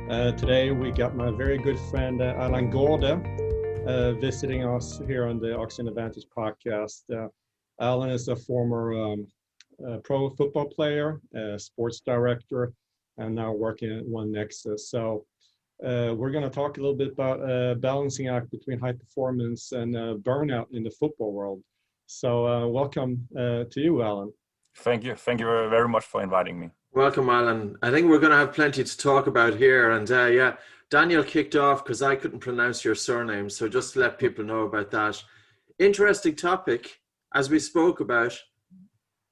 Today we got my very good friend Allan Gaarde visiting us here on the Oxygen Advantage podcast. Allan is a former pro football player, sports director, and now working at One Nexus. So we're going to talk a little bit about balancing act between high performance and burnout in the football world. So welcome to you, Allan. Thank you very much for inviting me. Welcome, Alan. I think we're going to have plenty to talk about here. And yeah, Daniel kicked off because I couldn't pronounce your surname. So just to let people know about that. Interesting topic, as we spoke about.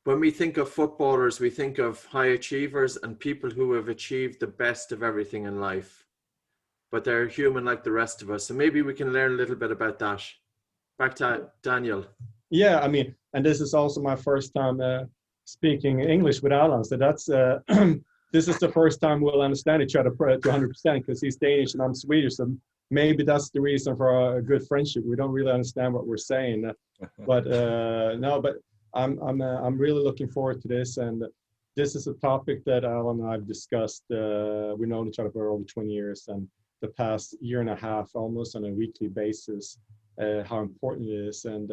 When we think of footballers, we think of high achievers and people who have achieved the best of everything in life. But they're human like the rest of us. So maybe we can learn a little bit about that. Back to Daniel. Yeah, I mean, and this is also my first time speaking English with Allan, so that's this is the first time we'll understand each other to 100% because he's Danish and I'm Swedish, so maybe that's the reason for a good friendship. We don't really understand what we're saying, but no, but I'm really looking forward to this, and this is a topic that Allan and I've discussed. We've known each other for over 20 years, and the past year and a half, almost on a weekly basis, how important it is, and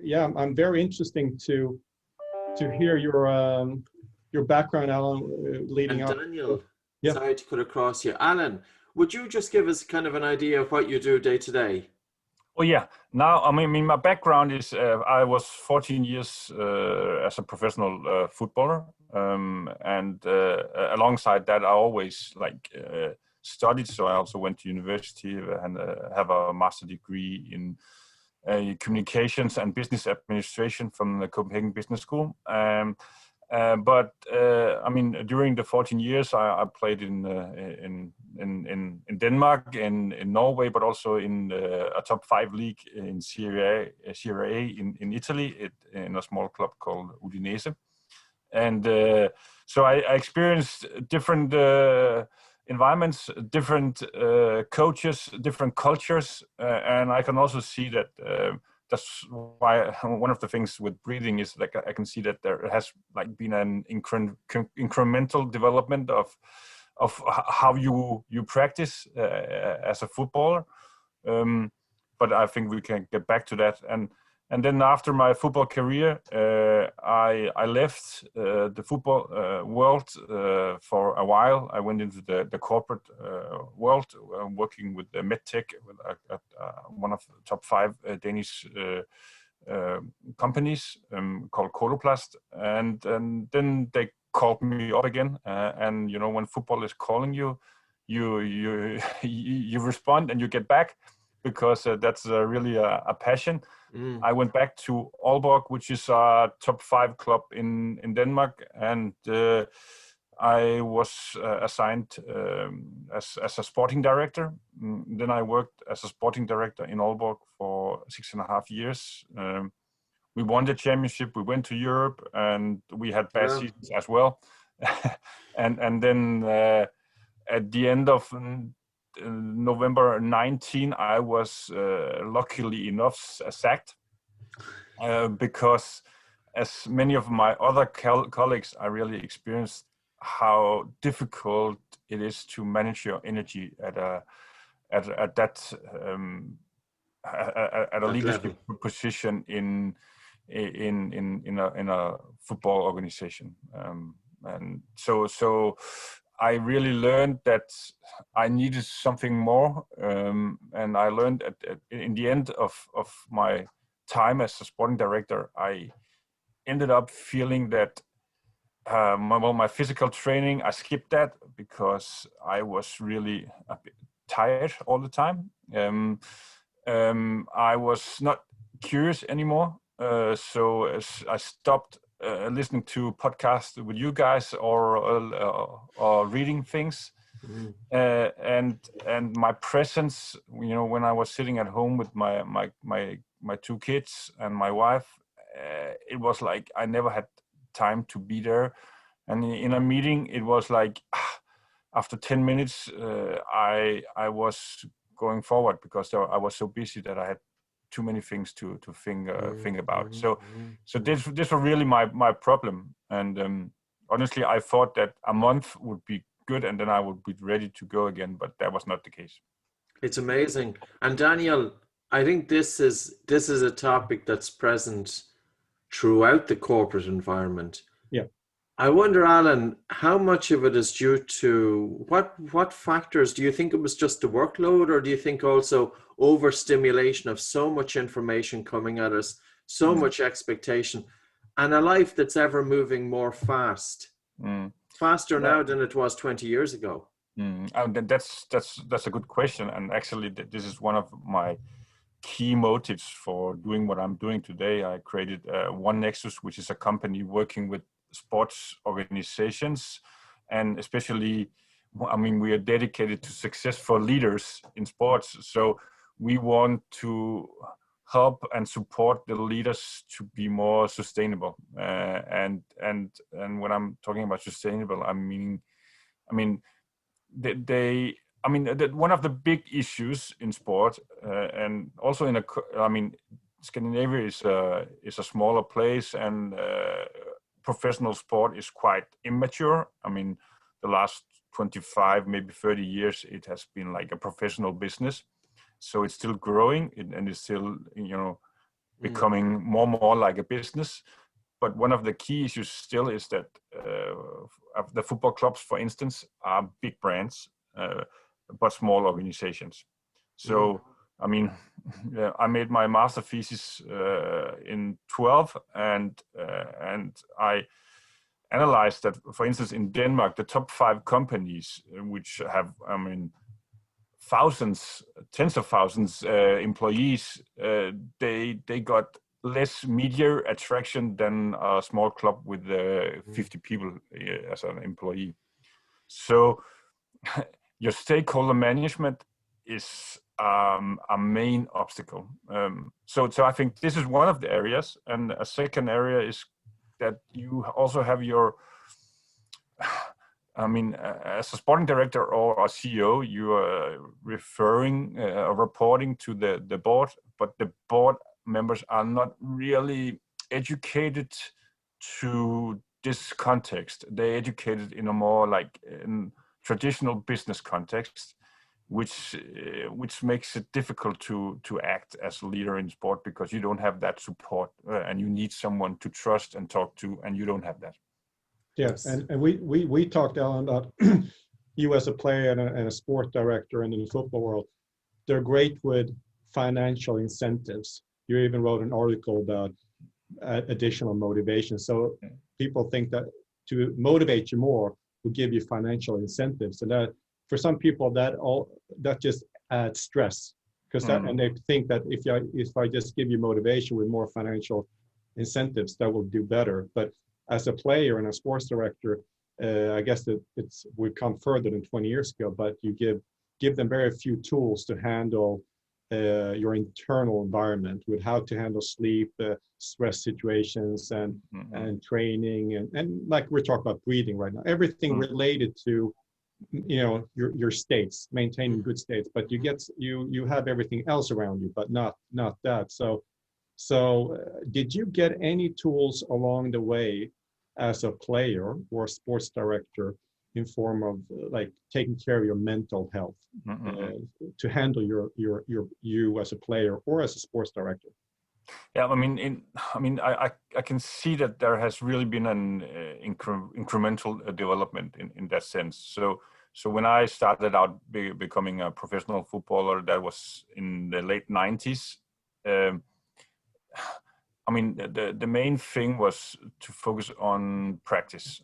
yeah, I'm very interesting to hear your background, Allan, leading up. Daniel, yeah. Sorry to cut across you. Alan, would you just give us kind of an idea of what you do day to day? Oh yeah. Now, I mean, my background is I was 14 years as a professional footballer, and alongside that, I always studied. So I also went to university and have a master degree in communications and business administration from the Copenhagen Business School. But I mean, during the 14 years, I played in Denmark, in Norway, but also in a top 5 league in Serie A in Italy, in a small club called Udinese. And so I experienced different environments, different coaches, different cultures, and I can also see that that's why one of the things with breathing is like I can see that there has been an incremental development of how you practice as a footballer, but I think we can get back to that. And then after my football career, I left the football world for a while. I went into the corporate world, working with the medtech, with one of the top 5 Danish companies called Coloplast. And then they called me up again. And you know, when football is calling you, you respond and you get back, because that's really a passion. I went back to Aalborg, which is a top 5 club in Denmark, and I was assigned as a sporting director. Then I worked as a sporting director in Aalborg for 6.5 years. We won the championship, we went to Europe, and we had bad seasons as well. and then at the end of November 19, I was luckily enough sacked because, as many of my other colleagues, I really experienced how difficult it is to manage your energy at a leadership position in a football organization, and so I really learned that I needed something more, and I learned in the end of my time as a sporting director, I ended up feeling that my physical training, I skipped that because I was really a bit tired all the time. I was not curious anymore, so I stopped listening to podcasts with you guys or reading things, and my presence, you know, when I was sitting at home with my 2 kids and my wife, it was like I never had time to be there. And in a meeting, it was like after 10 minutes, I was going forward because I was so busy that I had too many things to think about. So this was really my problem. And honestly, I thought that a month would be good, and then I would be ready to go again. But that was not the case. It's amazing. And Daniel, I think this is a topic that's present throughout the corporate environment. Yeah. I wonder, Alan, how much of it is due to what factors? Do you think it was just the workload, or do you think also overstimulation of so much information coming at us, so much expectation, and a life that's ever moving more faster now than it was 20 years ago? That's a good question, and actually this is one of my key motives for doing what I'm doing today. I created One Nexus, which is a company working with sports organizations, and especially, I mean, we are dedicated to success for leaders in sports. So we want to help and support the leaders to be more sustainable. And when I'm talking about sustainable, I mean, one of the big issues in sport, and also Scandinavia is a smaller place, and professional sport is quite immature. I mean, the last 25, maybe 30 years, it has been like a professional business. So it's still growing, and it's still, becoming more and more like a business. But one of the key issues still is that the football clubs, for instance, are big brands, but small organizations. So, I mean, I made my master thesis in 12, and I analyzed that, for instance, in Denmark, the top 5 companies, which have, thousands, tens of thousands employees, they got less media attraction than a small club with 50 people as an employee. So your stakeholder management is a main obstacle. So I think this is one of the areas, and a second area is that you also have your, as a sporting director or a CEO, you are reporting to the board, but the board members are not really educated to this context. They're educated in a more like traditional business context, which makes it difficult to act as a leader in sport, because you don't have that support, and you need someone to trust and talk to, and you don't have that. Yes, and we talked, Alan, about you as a player and a sport director, and in the football world, they're great with financial incentives. You even wrote an article about additional motivation. So people think that to motivate you more will give you financial incentives, and that for some people that just adds stress, because and they think that if I just give you motivation with more financial incentives, that will do better. But as a player and a sports director, I guess that we've come further than 20 years ago, but you give them very few tools to handle your internal environment, with how to handle sleep, stress situations, and training, and like we're talking about breathing right now, everything related to your states, maintaining good states. But you have everything else around you, but not that. So did you get any tools along the way as a player or a sports director in form of like taking care of your mental health to handle you as a player or as a sports director? Yeah, I can see that there has really been an incremental development in that sense. So when I started out becoming a professional footballer, that was in the late 90s. The main thing was to focus on practice.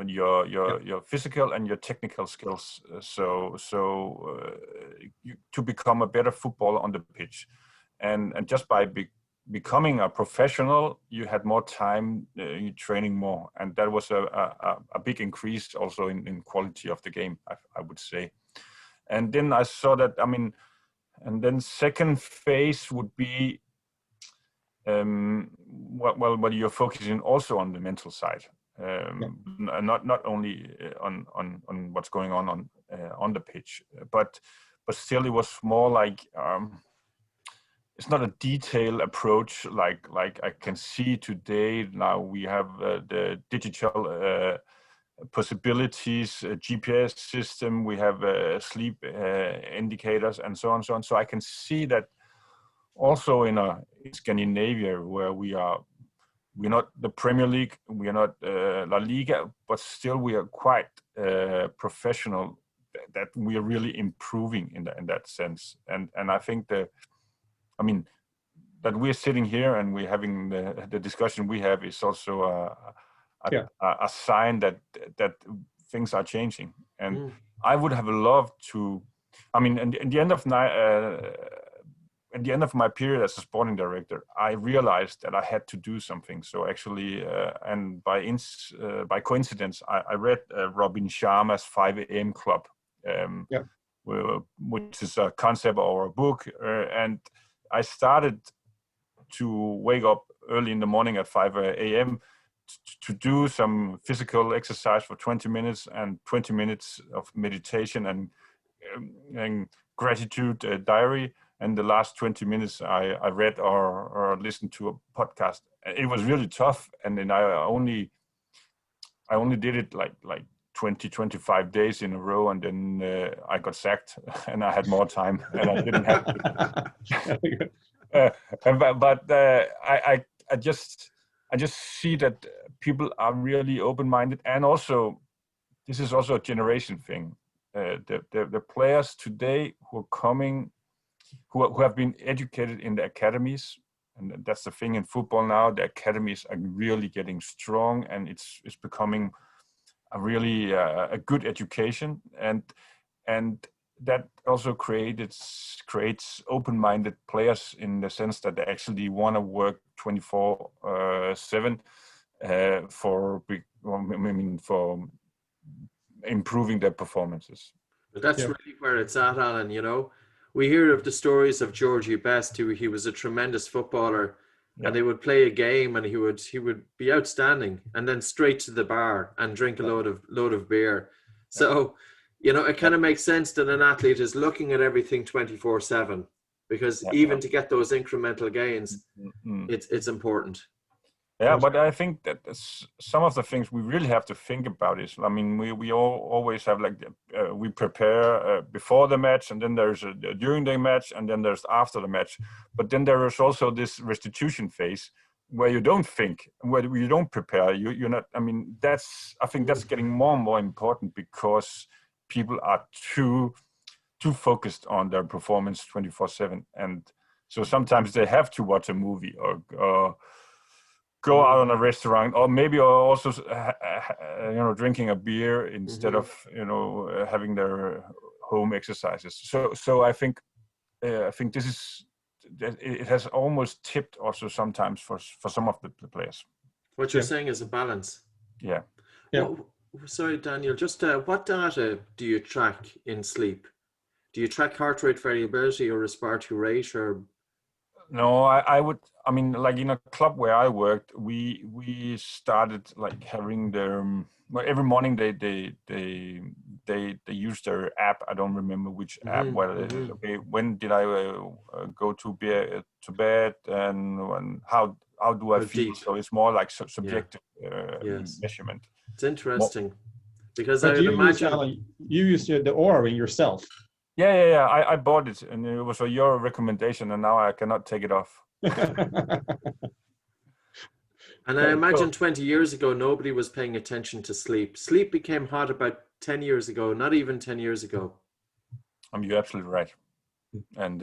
Your physical and your technical skills. To become a better footballer on the pitch, and just by becoming a professional, you had more time training more, and that was a big increase also in quality of the game, I would say. And then I saw that. And then second phase would be. What you're focusing also on the mental side, not only on what's going on the pitch, but still it was more like it's not a detailed approach like I can see today. Now we have the digital possibilities, GPS system, we have sleep indicators, and so on, so on. So I can see that also in Scandinavia, where we're not the Premier League, we are not La Liga, but still we are quite professional. That we are really improving in that sense, and I think that we're sitting here and we're having the discussion we have is also a sign that things are changing. And I would have loved to. At the end of my period as a sporting director, I realized that I had to do something. So actually, and by coincidence, I read Robin Sharma's 5 a.m. Club, which is a concept or a book, and I started to wake up early in the morning at 5 a.m. to do some physical exercise for 20 minutes and 20 minutes of meditation and gratitude diary. And the last 20 minutes I read or listened to a podcast. It was really tough. And then I only did it like 25 days in a row, and then I got sacked and I had more time and I didn't have to. I just see that people are really open-minded, and also this is also a generation thing. The players today who are coming, who have been educated in the academies, and that's the thing in football now. The academies are really getting strong, and it's becoming a really a good education, and that also creates open-minded players in the sense that they actually want to work 24/7 for improving their performances. But that's really where it's at, Alan. You know, we hear of the stories of Georgie Best, who he was a tremendous footballer, and they would play a game, and he would be outstanding, and then straight to the bar and drink a load of beer. So, you know, it kind of makes sense that an athlete is looking at everything 24/7, because even to get those incremental gains, it's important. Yeah, but I think that some of the things we really have to think about is, we always have we prepare before the match, and then there's during the match, and then there's after the match. But then there is also this restitution phase where you don't think, where you don't prepare. You're not. I think that's getting more and more important, because people are too focused on their performance 24/7, and so sometimes they have to watch a movie or go out on a restaurant, or maybe also drinking a beer instead of having their home exercises. So I think this is, it has almost tipped also sometimes for some of the players. What you're saying is a balance. Yeah. Well, sorry, Daniel, just what data do you track in sleep? Do you track heart rate variability or respiratory rate, or? No, I would. In a club where I worked, we started having their every morning they use their app. I don't remember which app. Okay, when did I go to bed, and how do I feel? So it's more like subjective measurement. It's interesting, because but I would imagine you use the Oura yourself. Yeah. I bought it, and it was your recommendation, and now I cannot take it off. And I imagine 20 years ago, nobody was paying attention to sleep. Sleep became hot about 10 years ago, not even 10 years ago. You're absolutely right. And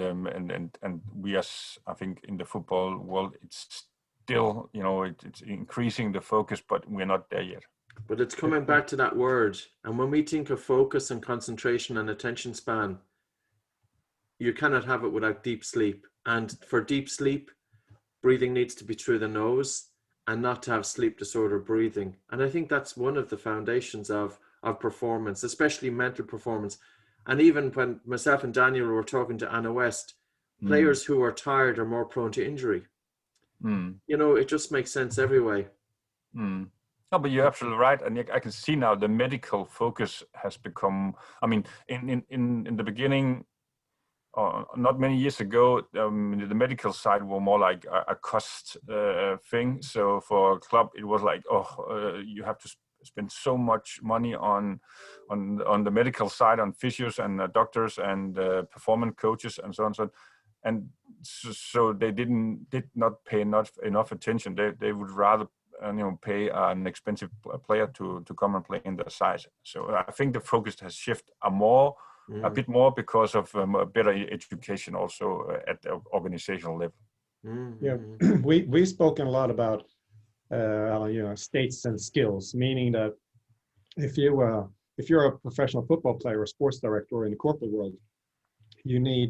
we, as I think in the football world, it's still, it's increasing the focus, but we're not there yet. But it's coming back to that word. And when we think of focus and concentration and attention span, you cannot have it without deep sleep. And for deep sleep, breathing needs to be through the nose, and not to have sleep disorder breathing. And I think that's one of the foundations of performance, especially mental performance. And even when myself and Daniel were talking to Anna West, players who are tired are more prone to injury. It just makes sense every way. No, but you're absolutely right, and I can see now the medical focus has become. In the beginning, not many years ago, the medical side were more like a cost thing. So for a club, it was like, you have to spent so much money on the medical side, on physios and doctors and performance coaches and so on. And so they did not pay enough attention. They would rather pay an expensive player to come and play in their side. So I think the focus has shifted a bit more because of better education also at the organizational level. Yeah, we've spoken a lot about states and skills, meaning that if you're a professional football player or sports director in the corporate world, you need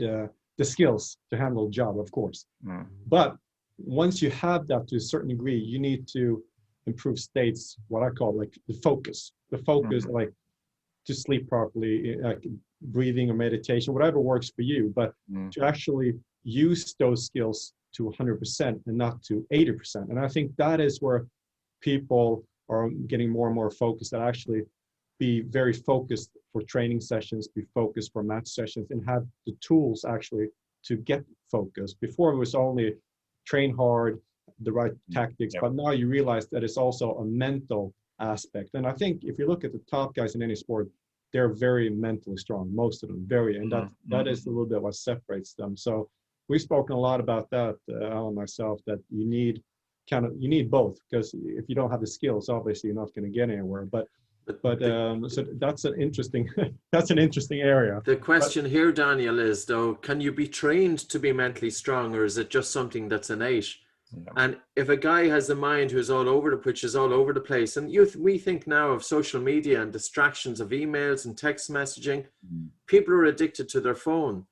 the skills to handle the job, of course. But once you have that to a certain degree, you need to improve states, what I call like the focus, like to sleep properly, like breathing or meditation, whatever works for you, but to actually use those skills to 100% and not to 80%. And I think that is where people are getting more and more focused, that actually be very focused for training sessions, be focused for match sessions, and have the tools actually to get focused. Before it was only train hard, the right tactics, but now you realize that it's also a mental aspect. And I think if you look at the top guys in any sport, they're very mentally strong, most of them, and that is a little bit what separates them. So we've spoken a lot about that, Allan and myself, that you need both, because if you don't have the skills, obviously you're not going to get anywhere. But so that's an interesting area. The question here, Daniel, is though, can you be trained to be mentally strong, or is it just something that's innate? Yeah. And if a guy has a mind who's all over the pitch, is all over the place, and we think now of social media and distractions of emails and text messaging, people are addicted to their phone,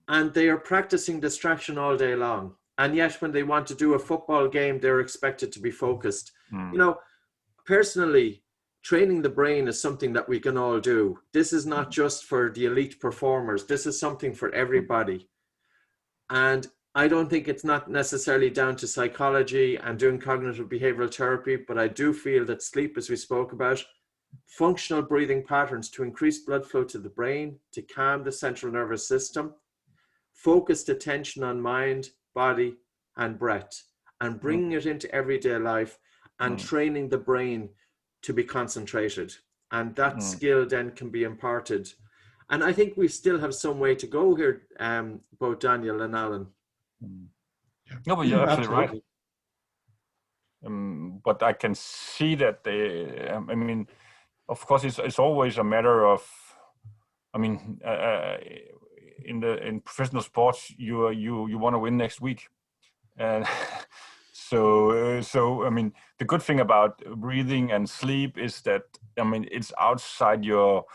and they are practicing distraction all day long. And yet when they want to do a football game, they're expected to be focused. Personally, training the brain is something that we can all do. This is not just for the elite performers. This is something for everybody. And I don't think it's not necessarily down to psychology and doing cognitive behavioral therapy, but I do feel that sleep, as we spoke about, functional breathing patterns to increase blood flow to the brain, to calm the central nervous system, focused attention on mind, body, and breath, and bringing it into everyday life and training the brain to be concentrated. And that skill then can be imparted. And I think we still have some way to go here, both Daniel and Allan. No, but you're absolutely right. But I can see that of course, it's always a matter of, in professional sports, you want to win next week, and so the good thing about breathing and sleep is that it's outside your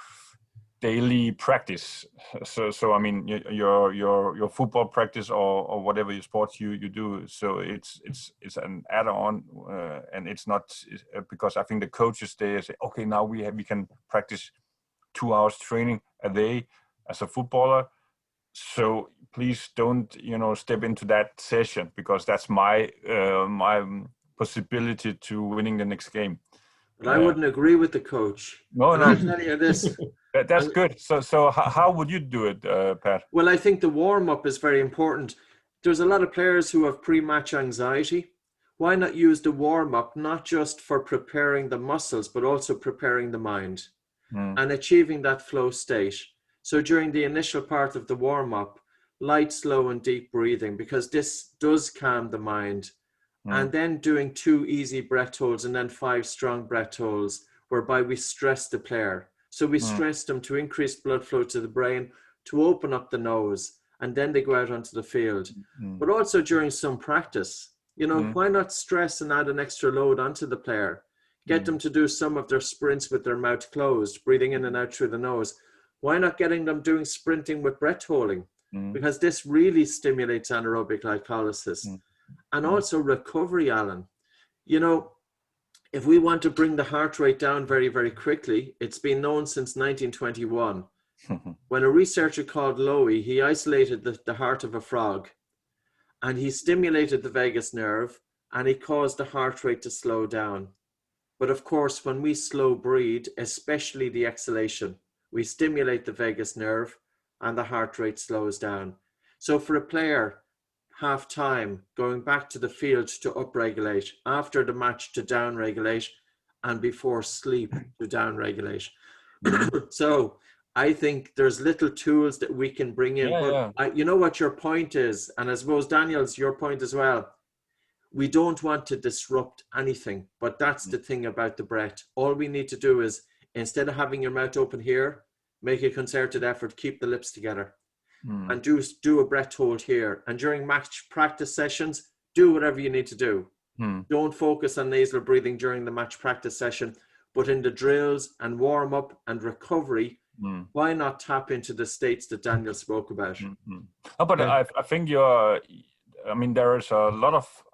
daily practice. So your football practice or whatever your sports you do. So it's an add-on, and it's not because I think the coaches they say, okay, now we can practice 2 hours training a day as a footballer. So please don't step into that session, because that's my possibility to winning the next game. But I wouldn't agree with the coach. No. I'll tell you this. That's good. So how would you do it, Pat? Well, I think the warm-up is very important. There's a lot of players who have pre-match anxiety. Why not use the warm-up not just for preparing the muscles, but also preparing the mind and achieving that flow state? So during the initial part of the warm-up, light, slow, and deep breathing, because this does calm the mind. And then doing 2 easy breath holds and then 5 strong breath holds, whereby we stress the player. So we stress them to increase blood flow to the brain, to open up the nose, and then they go out onto the field. But also during some practice, why not stress and add an extra load onto the player? Get them to do some of their sprints with their mouth closed, breathing in and out through the nose. Why not getting them doing sprinting with breath holding? Because this really stimulates anaerobic glycolysis. And also recovery, Allan. If we want to bring the heart rate down very, very quickly, it's been known since 1921. When a researcher called Lowy, he isolated the heart of a frog, and he stimulated the vagus nerve, and he caused the heart rate to slow down. But of course, when we slow breathe, especially the exhalation, we stimulate the vagus nerve and the heart rate slows down. So for a player, half time, going back to the field to upregulate, after the match to downregulate, and before sleep to down regulate. Mhm. So I think there's little tools that we can bring in. Yeah, But yeah. you know what your point is, and I suppose Daniel's your point as well. We don't want to disrupt anything, but that's the thing about the breath. All we need to do is, instead of having your mouth open here, make a concerted effort, keep the lips together, Mm. and do a breath hold here. And during match practice sessions, do whatever you need to do. Mm. Don't focus on nasal breathing during the match practice session, but in the drills and warm up and recovery, Mm. why not tap into the states that Daniel spoke about? Mm. Oh, but Yeah. I think you're. I mean, there is a lot of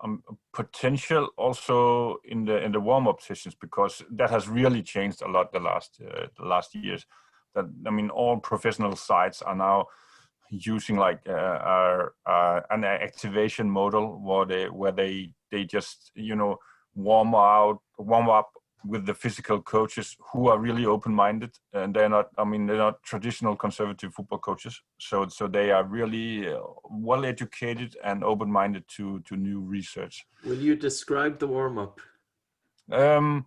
potential also in the warm-up sessions, because that has really changed a lot the last years. That, I mean, all professional sites are now using like an activation model where they just, you know, warm up with the physical coaches who are really open-minded, and they're not traditional conservative football coaches. So they are really well educated and open-minded to new research. Will you describe the warm-up? Well,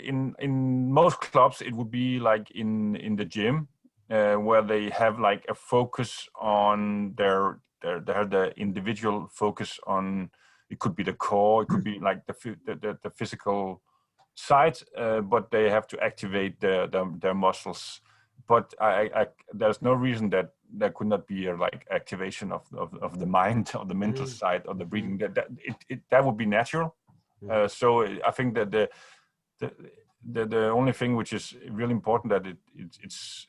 in most clubs it would be like in the gym, where they have like a focus on the individual focus on. It could be the core, it could be like the physical side, but they have to activate their muscles. But there's no reason that there could not be a like activation of the mind, of the mental side, of the breathing. That would be natural. So I think that the only thing which is really important, that it's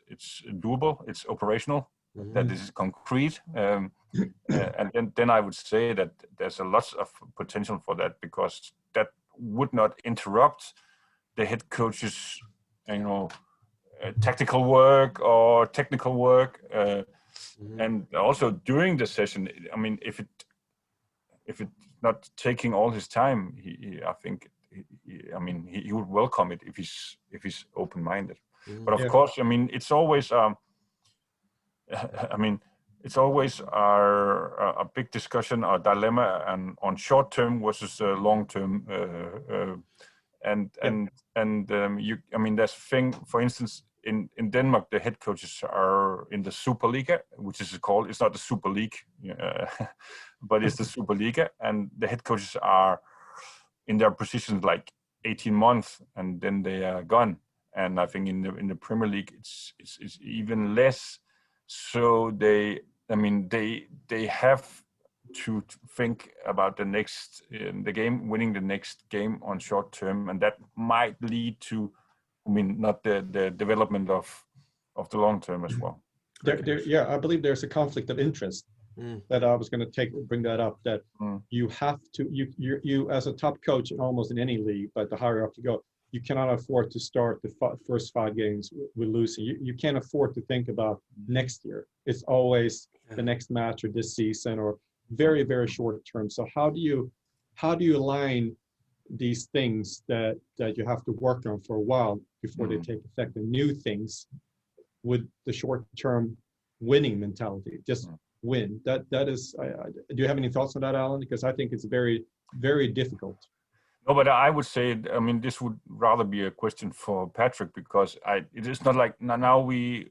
doable, it's operational, that this is concrete, and then I would say that there's a lot of potential for that, because that would not interrupt the head coach's, you know, tactical work or technical work, and also during the session. I mean, if it's not taking all his time, I think he would welcome it if he's open-minded. But of course, I mean, it's always it's always a big discussion or dilemma, and on short-term versus long-term, there's thing, for instance, in Denmark, the head coaches are in the Superliga, which is called, it's not the Super League, but it's the Superliga, and the head coaches are in their positions like 18 months, and then they are gone. And I think in the Premier League, it's even less. So they have to think about the next winning the next game on short term, and that might lead to, not the development of the long term as well. I believe there's a conflict of interest that I was going to bring that up. That you have to, you as a top coach, almost in any league, but the higher up you go, you cannot afford to start the first 5 games with losing. You can't afford to think about next year. It's always the next match or this season, or very, very short term. So how do you align these things that you have to work on for a while before they take effect, and new things with the short term winning mentality? Just win. That is. Do you have any thoughts on that, Allan? Because I think it's very, very difficult. No, but I would say, I mean, this would rather be a question for Patrick, because it is not like now we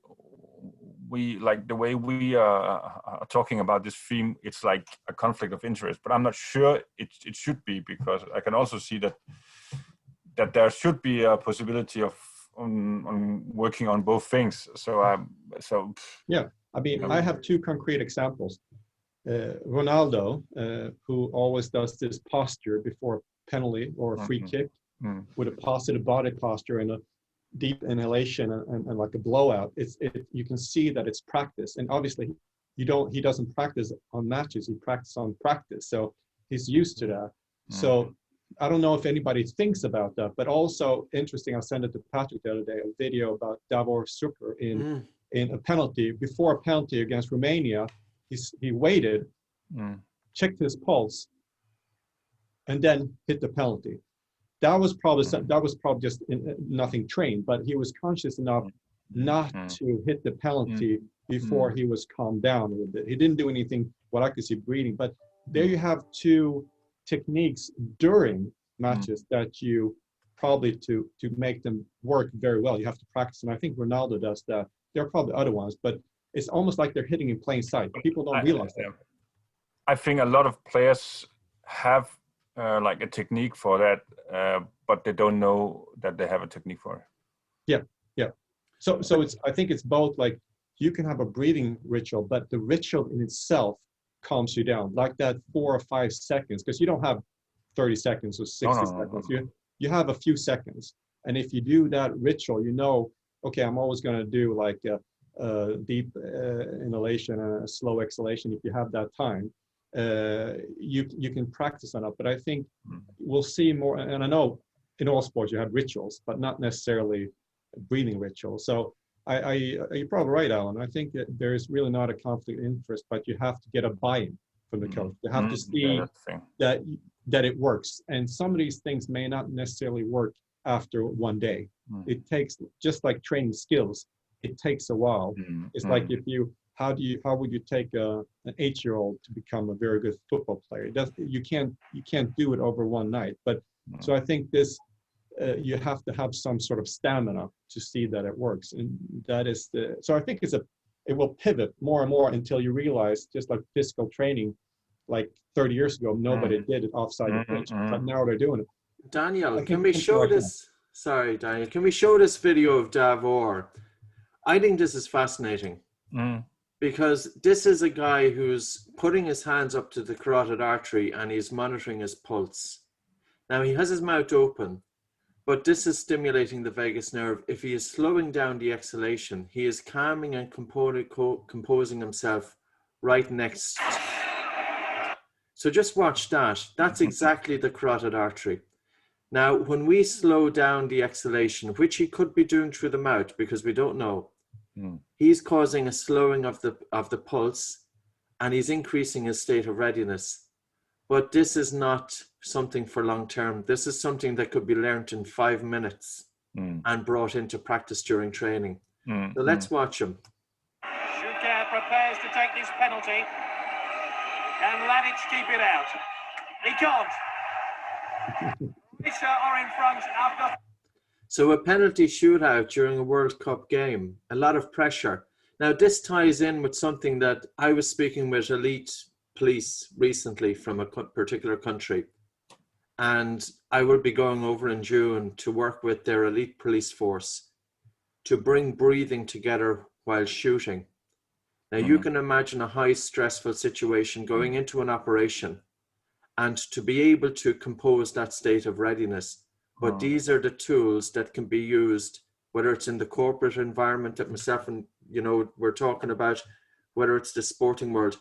like the way we are talking about this theme, it's like a conflict of interest, but I'm not sure it should be, because I can also see that there should be a possibility of on working on both things. Yeah, I mean, I have 2 concrete examples. Ronaldo, who always does this posture before penalty or a free kick, with a positive body posture and a deep inhalation and like a blowout. You can see that it's practice, and obviously he doesn't practice on matches, he practices on practice, so he's used to that. So I don't know if anybody thinks about that, but also interesting, I sent it to Patrick the other day, a video about Davor Suker in a penalty, before a penalty against Romania. He waited, checked his pulse, and then hit the penalty. That was probably just nothing trained, but he was conscious enough not to hit the penalty before he was calmed down a little bit. He didn't do anything, what I could see, breathing. But there you have 2 techniques during matches that you probably to make them work very well, you have to practice. And I think Ronaldo does that. There are probably other ones, but it's almost like they're hitting in plain sight. People don't realize that. I think a lot of players have like a technique for that, but they don't know that they have a technique for it. Yeah. So it's, I think it's both, like you can have a breathing ritual, but the ritual in itself calms you down, like that 4 or 5 seconds, because you don't have 30 seconds or 60 seconds. You have a few seconds. And if you do that ritual, you know, okay, I'm always going to do like a deep inhalation and a slow exhalation. If you have that time, you can practice on it. But I think we'll see more, and I know in all sports you have rituals, but not necessarily breathing rituals. So you're probably right, Alan. I think that there is really not a conflict of interest, but you have to get a buy-in from the coach. You have to see that it works. And some of these things may not necessarily work after one day. It takes, just like training skills, it takes a while. It's like how would you take an 8-year-old to become a very good football player? You can't do it over one night. But so I think this, you have to have some sort of stamina to see that it works. And that is so I think it will pivot more and more until you realize, just like physical training, like 30 years ago, nobody did it offside the pitch, but now they're doing it. Daniel, can we show this? Sorry, Daniel, can we show this video of Davor? I think this is fascinating because this is a guy who's putting his hands up to the carotid artery and he's monitoring his pulse. Now he has his mouth open, but this is stimulating the vagus nerve. If he is slowing down the exhalation, he is calming and composing himself right next. So just watch that. That's exactly the carotid artery. Now, when we slow down the exhalation, which he could be doing through the mouth because we don't know, he's causing a slowing of the pulse and he's increasing his state of readiness. But this is not something for long term. This is something that could be learned in 5 minutes and brought into practice during training. So let's watch him. Schuker prepares to take this penalty. Can Mladic keep it out? He can't. Fischer are in front after. So a penalty shootout during a World Cup game, a lot of pressure. Now this ties in with something that I was speaking with elite police recently from a particular country. And I will be going over in June to work with their elite police force to bring breathing together while shooting. Now you can imagine a high stressful situation going into an operation and to be able to compose that state of readiness. But these are the tools that can be used, whether it's in the corporate environment that myself and, we're talking about, whether it's the sporting world.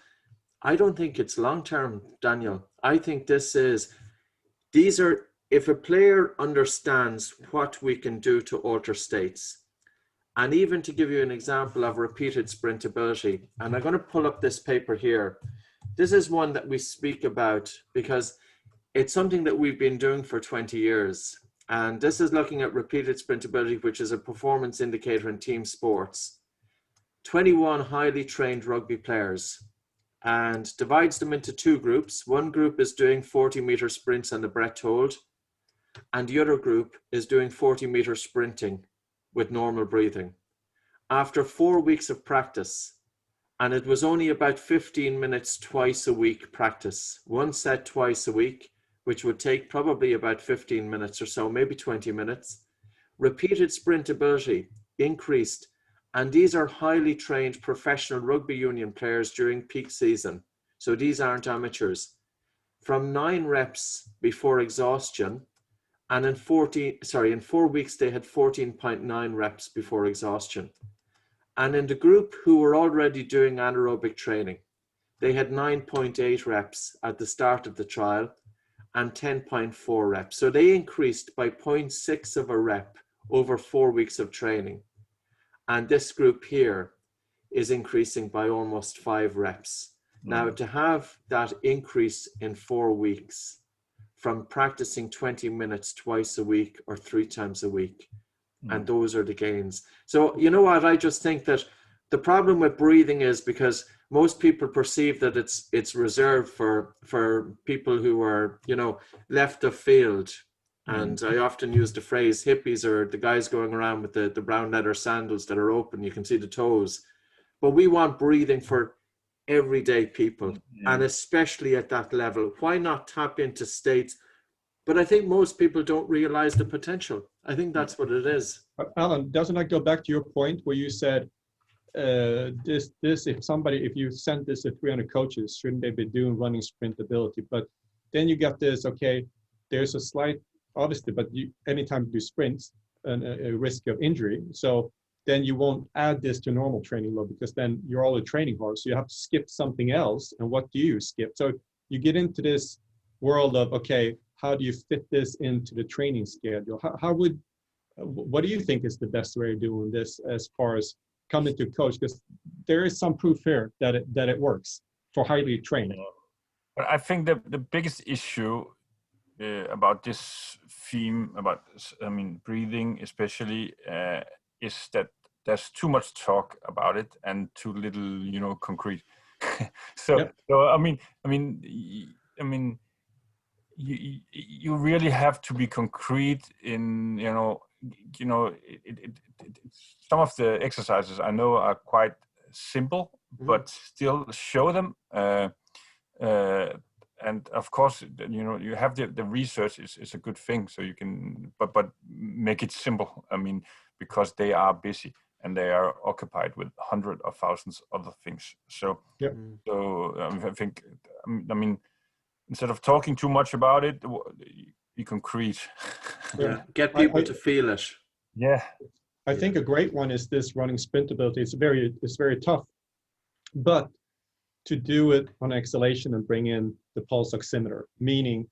I don't think it's long-term, Daniel. I think these are, if a player understands what we can do to alter states, and even to give you an example of repeated sprintability, and I'm going to pull up this paper here. This is one that we speak about because it's something that we've been doing for 20 years. And this is looking at repeated sprintability, which is a performance indicator in team sports. 21 highly trained rugby players, and divides them into 2 groups. One group is doing 40-meter sprints on the breath hold, and the other group is doing 40-meter sprinting with normal breathing. After 4 weeks of practice, and it was only about 15 minutes twice a week practice, one set twice a week, which would take probably about 15 minutes or so, maybe 20 minutes. Repeated sprintability increased, and these are highly trained professional rugby union players during peak season. So these aren't amateurs. From 9 reps before exhaustion, and in 4 weeks they had 14.9 reps before exhaustion. And in the group who were already doing anaerobic training, they had 9.8 reps at the start of the trial and 10.4 reps. So they increased by 0.6 of a rep over 4 weeks of training. And this group here is increasing by almost 5 reps. Now, to have that increase in 4 weeks from practicing 20 minutes twice a week or 3 times a week, and those are the gains. So you know what, I just think that the problem with breathing is because most people perceive that it's reserved for people who are, left of field, And I often use the phrase hippies are the guys going around with the brown leather sandals that are open. You can see the toes. But we want breathing for everyday people, and especially at that level. Why not tap into states? But I think most people don't realize the potential. I think that's what it is. Allan, doesn't that go back to your point where you said if you sent this to 300 coaches, shouldn't they be doing running sprint ability? But then you got this, okay, there's a slight, obviously, but anytime you do sprints, a risk of injury. So then you won't add this to normal training load, because then you're already training hard. So you have to skip something else. And what do you skip? So you get into this world of, okay, how do you fit this into the training schedule? What do you think is the best way of doing this as far as coming to coach? Because there is some proof here that it works for highly trained. But I think the biggest issue about this theme, about breathing especially, is that there's too much talk about it and too little, concrete. So you really have to be concrete in, some of the exercises I know are quite simple, but still show them. And of course, you have the research is a good thing, so you can, but make it simple. Because they are busy and they are occupied with hundreds of thousands of other things. So, I think, instead of talking too much about it, be concrete. Yeah, get people to feel it. Yeah, I think a great one is this running sprint ability. It's very tough, but to do it on exhalation and bring in the pulse oximeter, meaning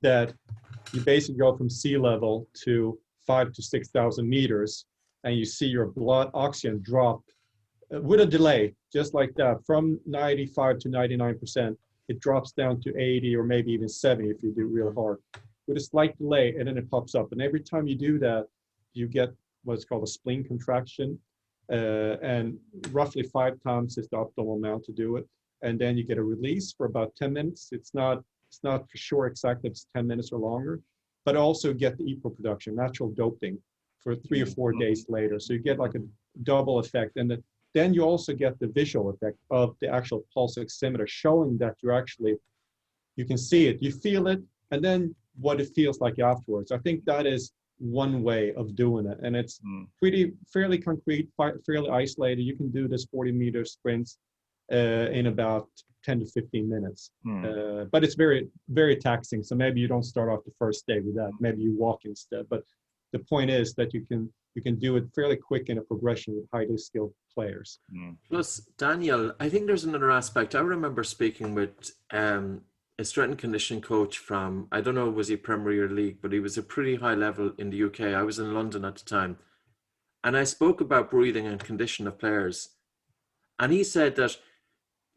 that you basically go from sea level to 5,000 to 6,000 meters, and you see your blood oxygen drop with a delay, just like that, from 95 to 99%. It drops down to 80 or maybe even 70 if you do real hard, with a slight delay, and then it pops up. And every time you do that, you get what's called a spleen contraction, and roughly 5 times is the optimal amount to do it. And then you get a release for about 10 minutes. It's not for sure exactly if it's 10 minutes or longer, but also get the EPO production, natural doping, for 3 or 4 days later. So you get like a double effect. And then you also get the visual effect of the actual pulse oximeter, showing that you can see it, you feel it, and then what it feels like afterwards. I think that is one way of doing it. And it's fairly concrete, fairly isolated. You can do this 40-meter sprints in about 10 to 15 minutes. But it's very, very taxing. So maybe you don't start off the first day with that. Maybe you walk instead. But the point is that you can do it fairly quick in a progression with highly skilled players. Plus, Daniel, I think there's another aspect. I remember speaking with a strength and conditioning coach from, I don't know, was he Premier League, but he was a pretty high level in the UK. I was in London at the time. And I spoke about breathing and condition of players. And he said that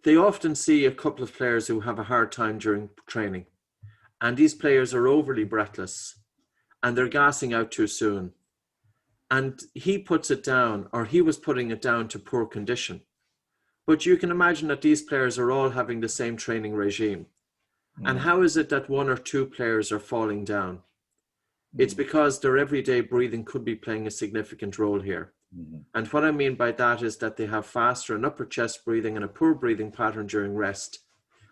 they often see a couple of players who have a hard time during training. And these players are overly breathless and they're gassing out too soon. And he puts it down, or he was putting it down, to poor condition. But you can imagine that these players are all having the same training regime. And how is it that 1 or 2 players are falling down? It's because their everyday breathing could be playing a significant role here. And what I mean by that is that they have faster and upper chest breathing and a poor breathing pattern during rest.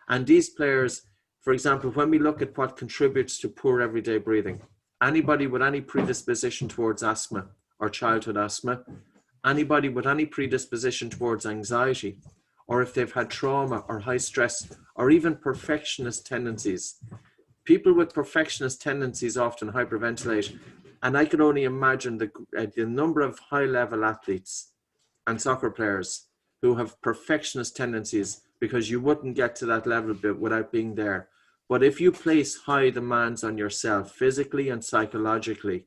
And these players, for example, when we look at what contributes to poor everyday breathing, anybody with any predisposition towards asthma or childhood asthma, anybody with any predisposition towards anxiety, or if they've had trauma or high stress, or even perfectionist tendencies. People with perfectionist tendencies often hyperventilate. And I can only imagine the number of high-level athletes and soccer players who have perfectionist tendencies, because you wouldn't get to that level without being there. But if you place high demands on yourself, physically and psychologically,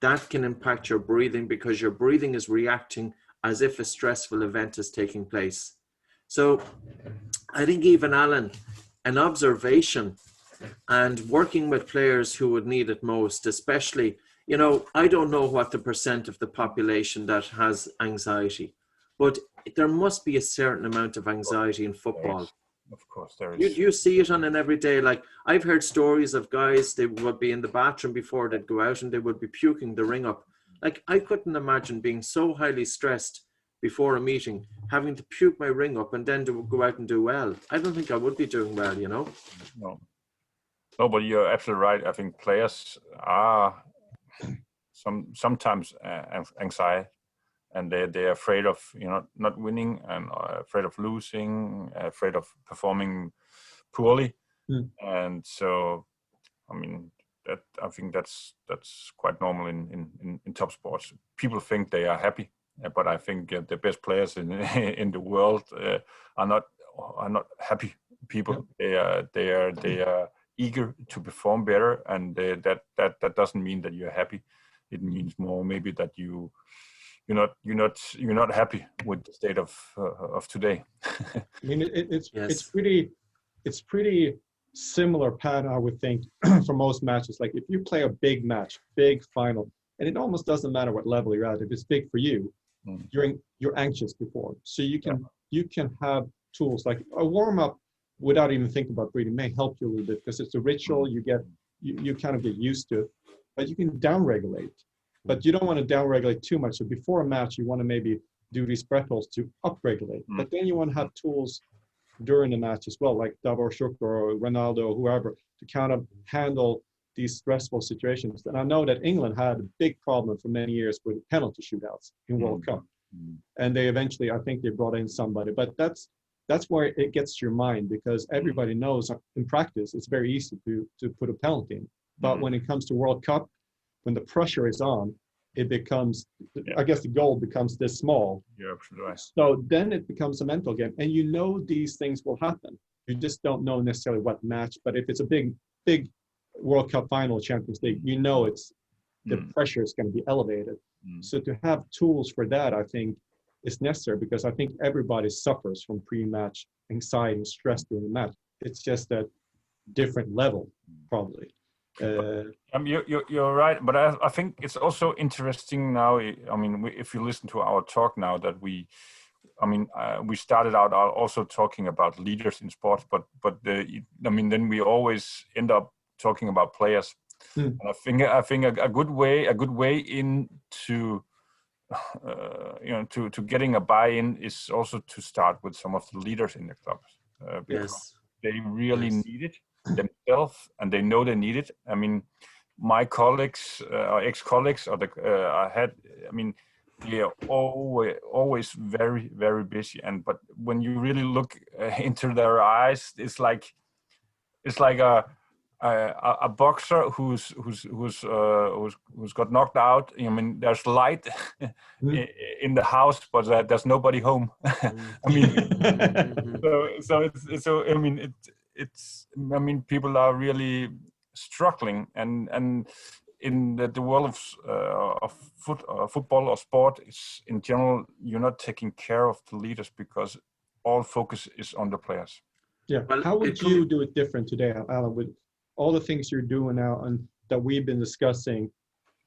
that can impact your breathing, because your breathing is reacting as if a stressful event is taking place. So I think even Allan, an observation and working with players who would need it most, especially, I don't know what the % of the population that has anxiety, but there must be a certain amount of anxiety in football. Of course, there You, is. you see it on an everyday, like I've heard stories of guys, they would be in the bathroom before they'd go out and they would be puking the ring up. Like I couldn't imagine being so highly stressed before a meeting, having to puke my ring up and then to go out and do well. I don't think I would be doing well, you know? No. No, but you're absolutely right. I think players are sometimes anxiety, and they're afraid of not winning, and afraid of losing, afraid of performing poorly. And so I mean I think that's quite normal in top sports. People think they are happy, but I think the best players in the world are not happy people. They are eager to perform better, and that doesn't mean that you're happy. It means more maybe that you're not happy with the state of today. I mean, it's pretty similar pattern, I would think, for most matches. Like if you play a big match, big final, and it almost doesn't matter what level you're at. If it's big for you, you're anxious before, so you can have tools like a warm up without even thinking about breathing may help you a little bit, because it's a ritual. You kind of get used to it, but you can down regulate. But you don't want to down regulate too much. So before a match, you want to maybe do these breath holds to up regulate. But then you want to have tools during the match as well, like Davor Shuk or Ronaldo or whoever, to kind of handle these stressful situations. And I know that England had a big problem for many years with penalty shootouts in World Cup. And they eventually, I think they brought in somebody. But that's where it gets to your mind, because everybody knows in practice it's very easy to put a penalty in. But when it comes to World Cup, when the pressure is on, it becomes, I guess the goal becomes this small. You're absolutely right. So then it becomes a mental game. And you know these things will happen. You just don't know necessarily what match. But if it's a big World Cup final, Champions League, you know the pressure is going to be elevated. So to have tools for that, I think, is necessary, because I think everybody suffers from pre-match anxiety and stress during the match. It's just a different level, probably. You're right, but I think it's also interesting now. I mean, if you listen to our talk now, that we started out also talking about leaders in sports, but then we always end up talking about players. And I think a good way into to getting a buy-in is also to start with some of the leaders in the clubs, because they really need it themselves, and they know they need it. I mean, my colleagues, ex-colleagues, or they are always very, very busy. But when you really look into their eyes, it's like a boxer who's got knocked out. I mean, there's light in the house, but there's nobody home. I mean, people are really struggling, and in the world of football or sport, is in general, you're not taking care of the leaders, because all focus is on the players. Yeah. Well, how would you do it different today, Allan, with all the things you're doing now and that we've been discussing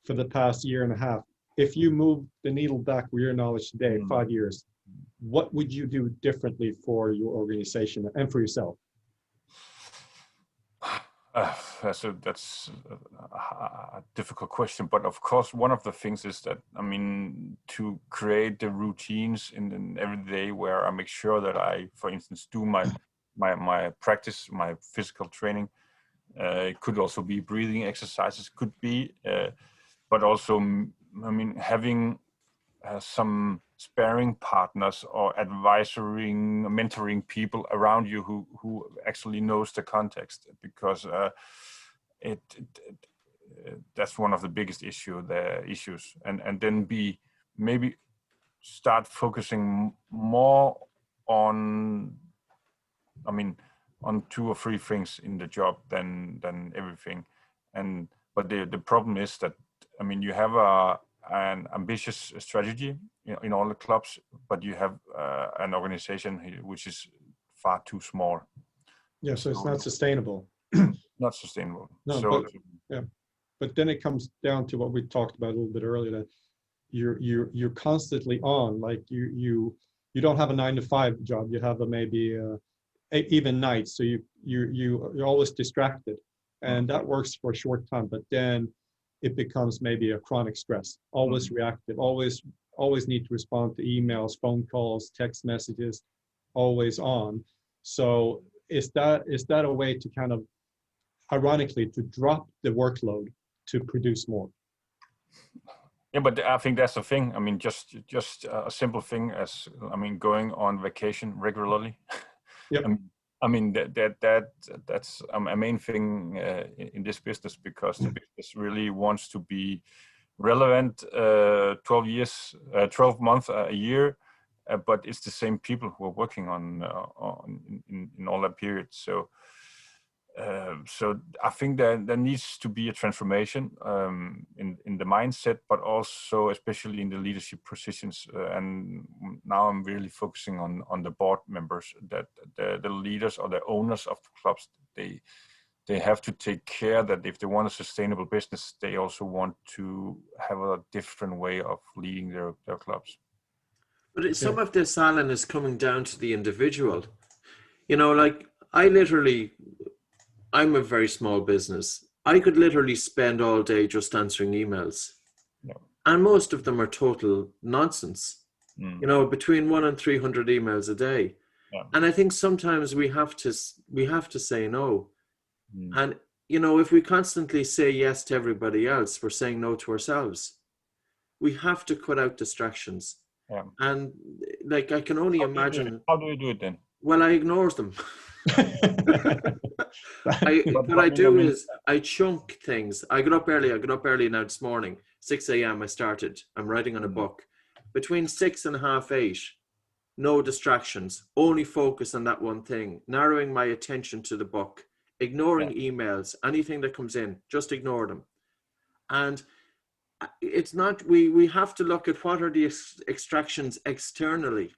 for the past year and a half? If you move the needle back with your knowledge today, 5 years, what would you do differently for your organization and for yourself? That's a difficult question, but of course, one of the things is that, I mean, to create the routines in every day where I make sure that I, for instance, do my practice, my physical training. It could also be breathing exercises, could be, but also, I mean, having some sparring partners or mentoring people around you who actually knows the context, because that's one of the biggest issues, and then maybe start focusing more on, I mean, on 2 or 3 things in the job than everything. But the problem is that, I mean, you have an ambitious strategy in all the clubs, but you have an organization which is far too small. Yeah, so it's not sustainable. Not sustainable. No, but then it comes down to what we talked about a little bit earlier, that you're constantly on. Like you don't have a 9-to-5 job. You have maybe even nights. So you're always distracted, and that works for a short time. But then it becomes maybe a chronic stress. Always reactive. Always need to respond to emails, phone calls, text messages. Always on. So is that a way to kind of, ironically, to drop the workload to produce more? Yeah, but I think that's the thing. I mean, just a simple thing as, I mean, going on vacation regularly. Yep. I mean, that's a main thing in this business, because the business really wants to be relevant 12 months, a year, but it's the same people who are working on in all that period. So I think there needs to be a transformation in the mindset, but also especially in the leadership positions. And now I'm really focusing on the board members, that the leaders or the owners of the clubs, they have to take care that if they want a sustainable business, they also want to have a different way of leading their clubs. But some of this, Allan, is coming down to the individual. You know, like I'm a very small business. I could literally spend all day just answering emails. Yeah. And most of them are total nonsense. You know, between 100 and 300 emails a day. Yeah. And I think sometimes we have to say no. And, you know, if we constantly say yes to everybody else, we're saying no to ourselves. We have to cut out distractions. Yeah. And like, I can only imagine. How do you do it then? Well, I ignore them. What I do is I chunk things. I got up early now this morning, 6 a.m. I started. I'm writing on a book. Between 6 and half 8, no distractions, only focus on that one thing, narrowing my attention to the book, ignoring emails, anything that comes in, just ignore them. And it's not, we have to look at what are the extractions externally.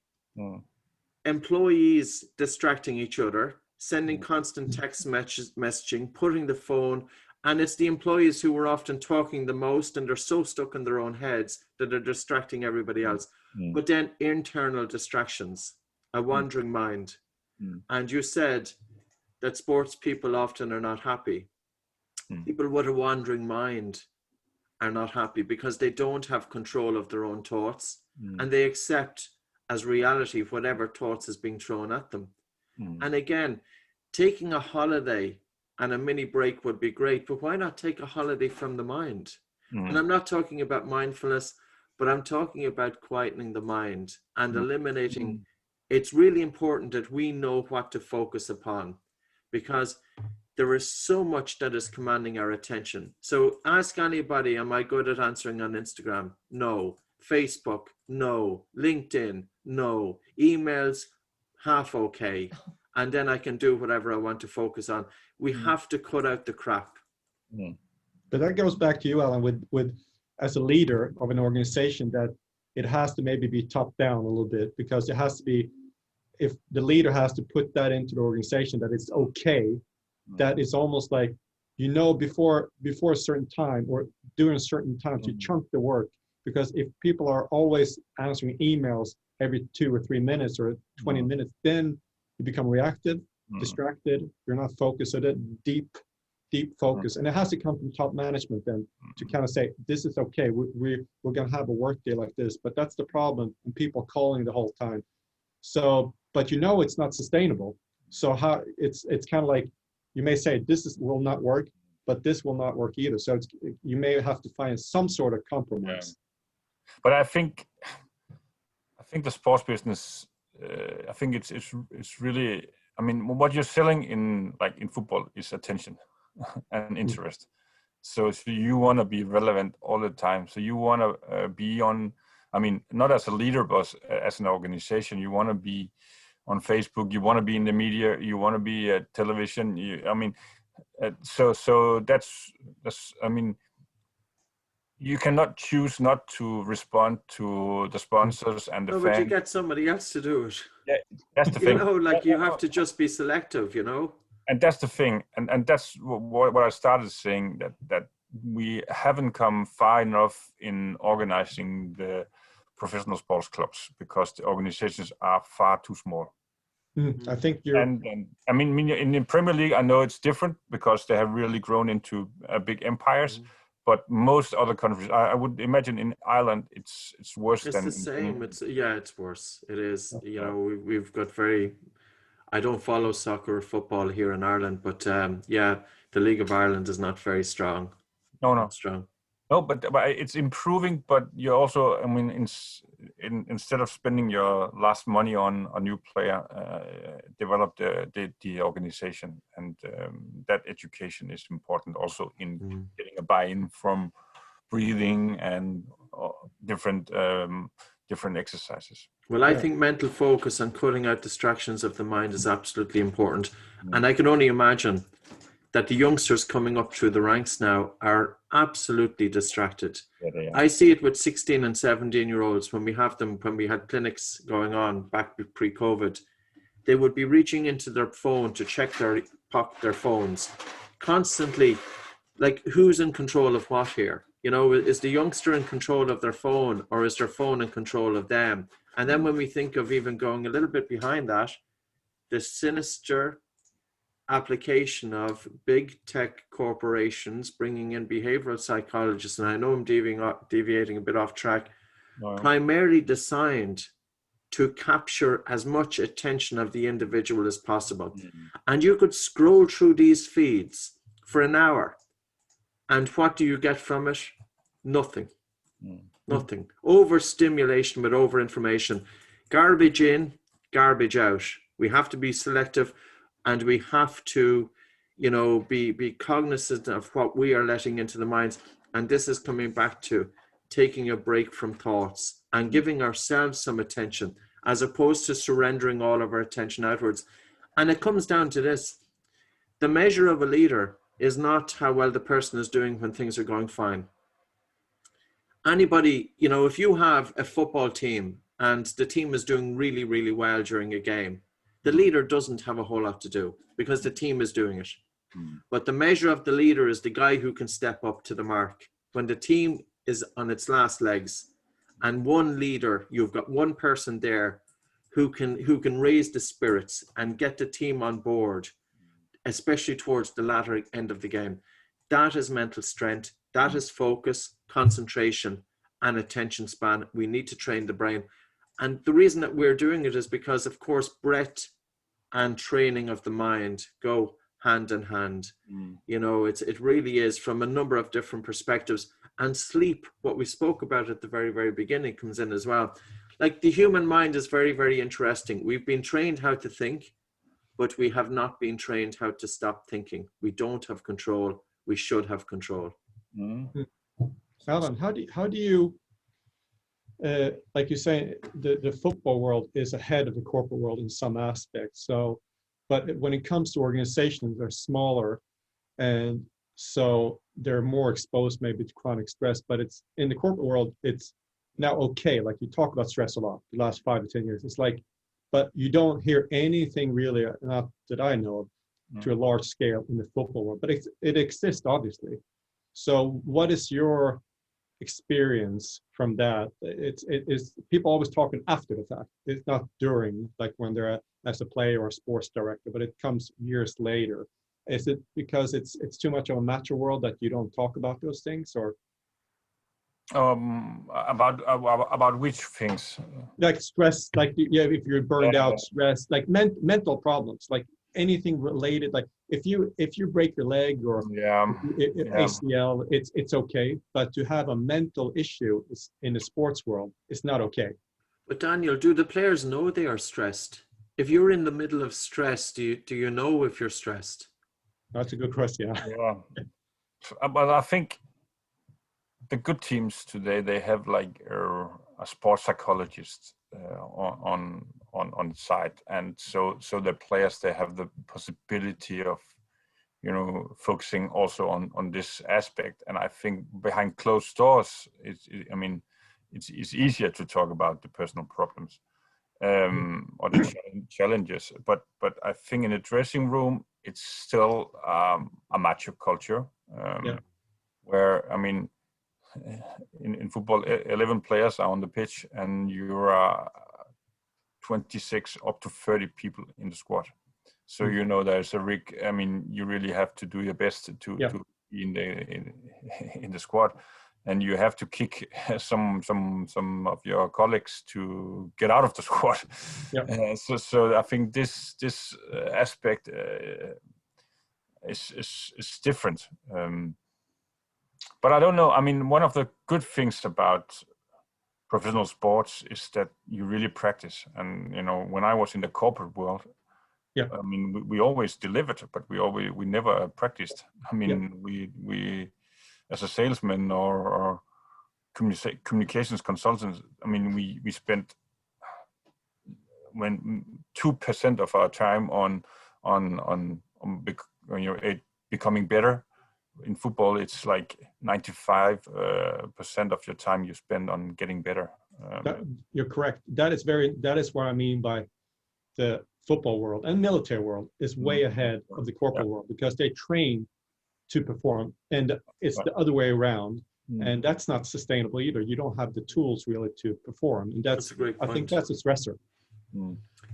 Employees distracting each other, sending constant text messaging, putting the phone, and it's the employees who are often talking the most, and they're so stuck in their own heads that they're distracting everybody else. But then internal distractions, a wandering mind. And you said that sports people often are not happy. People with a wandering mind are not happy because they don't have control of their own thoughts, and they accept as reality whatever thoughts is being thrown at them. And again, taking a holiday and a mini break would be great, but why not take a holiday from the mind? And I'm not talking about mindfulness, but I'm talking about quietening the mind and eliminating. It's really important that we know what to focus upon, because there is so much that is commanding our attention. So ask anybody, am I good at answering on Instagram? No. Facebook? No. LinkedIn? No. Emails? Half okay. And then I can do whatever I want to focus on. We have to cut out the crap. But that goes back to you, Allan, with as a leader of an organization, that it has to maybe be top down a little bit, because it has to be, if the leader has to put that into the organization, that it's okay, that it's almost like, you know, before a certain time or during a certain time to chunk the work. Because if people are always answering emails every 2 or 3 minutes or 20 minutes, then you become reactive, distracted, you're not focused on it, deep focus. And it has to come from top management then to kind of say, this is okay, we're going to have a work day like this. But that's the problem, and people calling the whole time. So, but you know, it's not sustainable. So how it's kind of like, you may say will not work, but this will not work either. So you may have to find some sort of compromise. But I think the sports business, I think it's really, I mean, what you're selling in football is attention and interest. So you want to be relevant all the time. So you want to be on, I mean, not as a leader, but as an organization, you want to be on Facebook, you want to be in the media, you want to be at television. So that's, I mean, you cannot choose not to respond to the sponsors and the fans. But you get somebody else to do it. Yeah, that's the thing. You know, like you have to just be selective, you know. And that's the thing, and that's what I started saying, that we haven't come far enough in organizing the professional sports clubs, because the organizations are far too small. I think you're. And I mean, in the Premier League, I know it's different because they have really grown into big empires. But most other countries, I would imagine in Ireland, it's worse than. It's the same. It's worse. It is. You know, we've got very. I don't follow soccer or football here in Ireland, but yeah, the League of Ireland is not very strong. No. Not strong. No, but it's improving. But you also, I mean, instead of spending your last money on a new player, develop the organization, and that education is important also in getting a buy-in from breathing and different exercises. Well, I think mental focus and cutting out distractions of the mind is absolutely important, and I can only imagine that the youngsters coming up through the ranks now are absolutely distracted. Yeah, I see it with 16 and 17-year-olds when we had clinics going on back pre-COVID. They would be reaching into their phone to check their phones constantly. Like, who's in control of what here? You know, is the youngster in control of their phone, or is their phone in control of them? And then when we think of even going a little bit behind that, the sinister application of big tech corporations bringing in behavioral psychologists, and I know I'm deviating a bit off track, primarily designed to capture as much attention of the individual as possible. And you could scroll through these feeds for an hour, and what do you get from it? Nothing. Nothing. Overstimulation with over-information. Garbage in, garbage out. We have to be selective, and we have to, you know, be cognizant of what we are letting into the minds. And this is coming back to taking a break from thoughts and giving ourselves some attention, as opposed to surrendering all of our attention outwards. And it comes down to this. The measure of a leader is not how well the person is doing when things are going fine. Anybody, you know, if you have a football team and the team is doing really, really well during a game, the leader doesn't have a whole lot to do because the team is doing it. But the measure of the leader is the guy who can step up to the mark. When the team is on its last legs, and one leader, you've got one person there who can raise the spirits and get the team on board, especially towards the latter end of the game. That is mental strength. That is focus, concentration, and attention span. We need to train the brain. And the reason that we're doing it is because, of course, breadth and training of the mind go hand in hand. You know, it really is, from a number of different perspectives. And sleep, what we spoke about at the very, very beginning, comes in as well. Like, the human mind is very, very interesting. We've been trained how to think, but we have not been trained how to stop thinking. We don't have control. We should have control. Allan, how do you like you say, the football world is ahead of the corporate world in some aspects. So, but when it comes to organizations, they're smaller, and so they're more exposed maybe to chronic stress. But it's in the corporate world, it's now okay. Like, you talk about stress a lot the last 5 to 10 years. It's like, but you don't hear anything really, not that I know of, to a large scale in the football world. But it exists, obviously. So what is your experience from that? It is people always talking after the fact. It's not during, like when they're as a player or a sports director, but it comes years later. Is it because it's too much of a macho world that you don't talk about those things, or about which things? Like stress, like, yeah, if you're burned out, stress, like mental problems, like anything related, like if you break your leg or ACL, it's okay, but to have a mental issue in the sports world, it's not okay. But Daniel, do the players know they are stressed? If you're in the middle of stress, do you know if you're stressed? That's a good question. Yeah. But I think the good teams today, they have like a sports psychologist on the side, and so the players, they have the possibility of, you know, focusing also on this aspect. And I think behind closed doors, it's easier to talk about the personal problems or the challenges. But I think in the dressing room, it's still a macho culture where, I mean, in football, 11 players are on the pitch, and you're 26 up to 30 people in the squad. So you know there's a rig. I mean, you really have to do your best to be in the squad, and you have to kick some of your colleagues to get out of the squad. So I think this aspect is different. But I don't know. I mean, one of the good things about professional sports is that you really practice. And you know, when I was in the corporate world, I mean, we always delivered, but we never practiced. I mean, we as a salesman or communications consultants, I mean, we spent 2% of our time on becoming better. In football, it's like 95% of your time you spend on getting better. You're correct. That is what I mean by the football world and military world is way ahead of the corporate world, because they train to perform, and it's the other way around. And that's not sustainable either. You don't have the tools really to perform, and that's a great point. I think that's a stressor.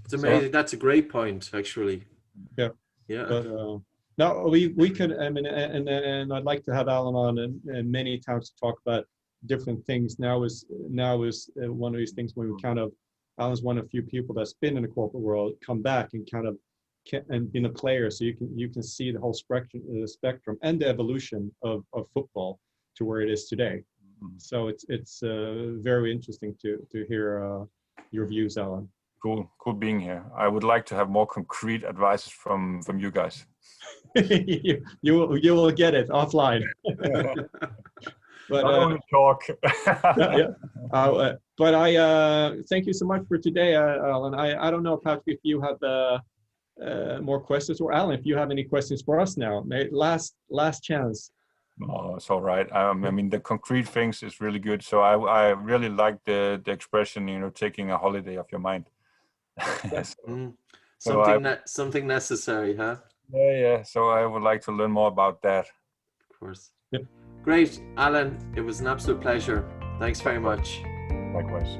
It's amazing. That's a great point, actually. Yeah. But no, we could. I mean, and I'd like to have Allan on and many times to talk about different things. Now is one of these things when we kind of, Allan's one of the few people that's been in the corporate world, come back and kind of and been a player, so you can see the whole spectrum and the evolution of football to where it is today. So it's very interesting to hear your views, Allan. Cool being here. I would like to have more concrete advice from you guys. you will get it offline. But not only talk. But I thank you so much for today, Allan. I don't know, Patrick, if you have more questions, or Allan, if you have any questions for us now. Last chance. No, it's all right. I mean, the concrete things is really good. So I really like the expression, you know, taking a holiday of your mind. Something necessary, huh? Yeah. So I would like to learn more about that. Of course. Yep. Great, Allan. It was an absolute pleasure. Thanks very much. Likewise.